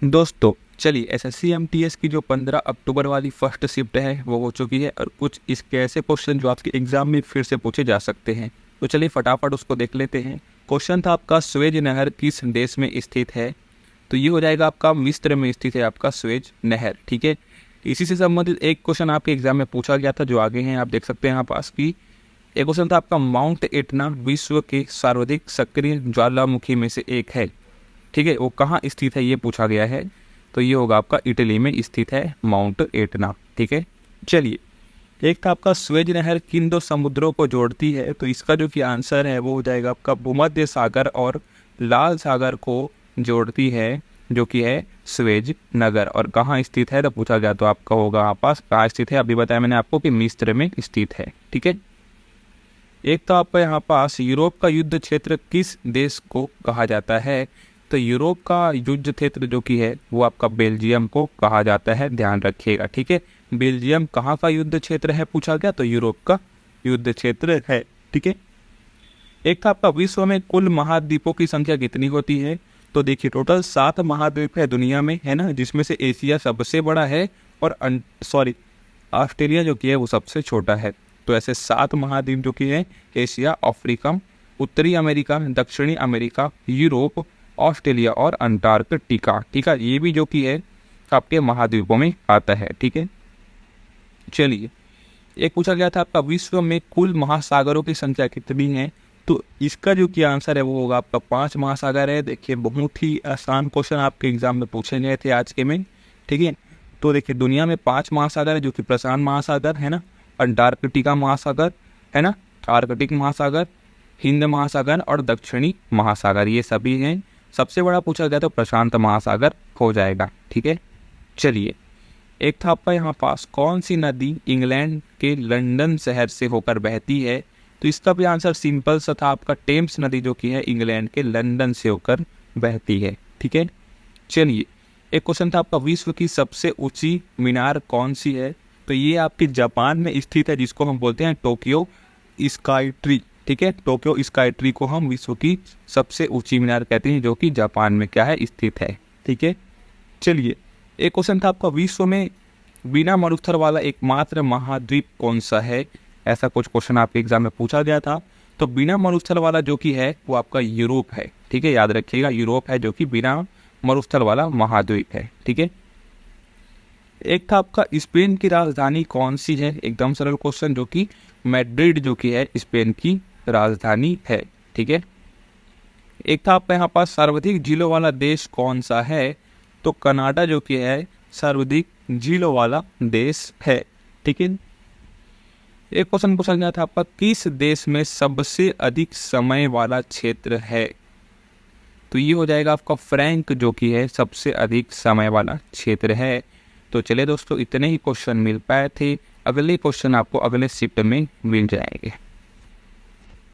दोस्तों चलिए SSC MTS की जो 15 अक्टूबर वाली फर्स्ट शिफ्ट है वो हो चुकी है और कुछ इसके ऐसे क्वेश्चन जो आपके एग्जाम में फिर से पूछे जा सकते हैं। तो चलिए फटाफट उसको देख लेते हैं। क्वेश्चन था आपका स्वेज नहर किस देश में स्थित है। तो ये हो जाएगा आपका मिस्र में स्थित है आपका स्वेज नहर। ठीक है, इसी से संबंधित एक क्वेश्चन आपके एग्जाम में पूछा गया था जो आगे हैं आप देख सकते हैं यहाँ पास की। एक क्वेश्चन था आपका माउंट एटना विश्व के सर्वाधिक सक्रिय ज्वालामुखी में से एक है। ठीक है, वो कहाँ स्थित है ये पूछा गया है। तो ये होगा आपका इटली में स्थित है माउंट एटना। ठीक है, चलिए एक था आपका स्वेज नहर किन दो समुद्रों को जोड़ती है। तो इसका जो कि आंसर है वो हो जाएगा आपका भूमध्य सागर और लाल सागर को जोड़ती है जो कि है स्वेज नगर। और कहाँ स्थित है तो पूछा गया तो आपका होगा यहाँ पास कहाँ स्थित है। अभी बताया मैंने आपको कि मिस्र में स्थित है। ठीक है, एक तो आपका यहाँ पास यूरोप का युद्ध क्षेत्र किस देश को कहा जाता है। तो यूरोप का युद्ध क्षेत्र जो कि है वो आपका बेल्जियम को कहा जाता है, ध्यान रखिएगा। ठीक है, बेल्जियम कहाँ का युद्ध क्षेत्र है पूछा गया तो यूरोप का युद्ध क्षेत्र है। ठीक है, एक था आपका विश्व में कुल महाद्वीपों की संख्या कितनी होती है। तो देखिए टोटल 7 महाद्वीप है दुनिया में, है ना, जिसमें से एशिया सबसे बड़ा है और ऑस्ट्रेलिया जो कि है वो सबसे छोटा है। तो ऐसे 7 महाद्वीप जो कि है एशिया, अफ्रीका, उत्तरी अमेरिका, दक्षिणी अमेरिका, यूरोप, ऑस्ट्रेलिया और अंटार्कटिका। ठीक है, ये भी जो कि है आपके महाद्वीपों में आता है। ठीक है, चलिए एक पूछा गया था आपका विश्व में कुल महासागरों की संख्या कितनी है। तो इसका जो कि आंसर है वो होगा आपका 5 महासागर है। देखिए बहुत ही आसान क्वेश्चन आपके एग्जाम में पूछे गए थे आज के में। ठीक है, तो देखिए दुनिया में 5 महासागर है जो कि प्रशांत महासागर है ना, अंटार्कटिका महासागर है ना, आर्कटिक महासागर, हिंद महासागर और दक्षिणी महासागर, ये सभी हैं। सबसे बड़ा पूछा गया तो प्रशांत महासागर हो जाएगा। ठीक है, चलिए एक था आपका यहाँ पास कौन सी नदी इंग्लैंड के लंदन शहर से होकर बहती है। तो इसका भी आंसर सिंपल सा था, आपका टेम्स नदी जो कि है इंग्लैंड के लंदन से होकर बहती है। ठीक है, चलिए एक क्वेश्चन था आपका विश्व की सबसे ऊंची मीनार कौन सी है। तो ये आपके जापान में स्थित है जिसको हम बोलते हैं टोक्यो स्काई ट्री। ठीक है, टोक्यो स्काई ट्री को हम विश्व की सबसे ऊंची मीनार कहते हैं जो कि जापान में क्या है स्थित है। ठीक है, चलिए एक क्वेश्चन था आपका विश्व में बिना मरुस्थल वाला एकमात्र महाद्वीप कौन सा है। ऐसा कुछ क्वेश्चन आपके एग्जाम में पूछा गया था। तो बिना मरुस्थल वाला जो कि है वो आपका यूरोप है। ठीक है, याद रखिएगा यूरोप है जो कि बिना मरुस्थल वाला महाद्वीप है। ठीक है, एक था आपका स्पेन की राजधानी कौन सी है। एकदम सरल क्वेश्चन जो कि मैड्रिड जो कि है स्पेन की राजधानी है। ठीक है, एक था आपका यहाँ पास सर्वाधिक झीलों वाला देश कौन सा है। तो कनाडा जो कि है सर्वाधिक झीलों वाला देश है। ठीक है, एक क्वेश्चन पूछा गया था आपका किस देश में सबसे अधिक समय वाला क्षेत्र है। तो ये हो जाएगा आपका फ्रैंक जो कि है सबसे अधिक समय वाला क्षेत्र है। तो चलिए दोस्तों इतने ही क्वेश्चन मिल पाए थे, अगले क्वेश्चन आपको अगले शिफ्ट में मिल जाएंगे।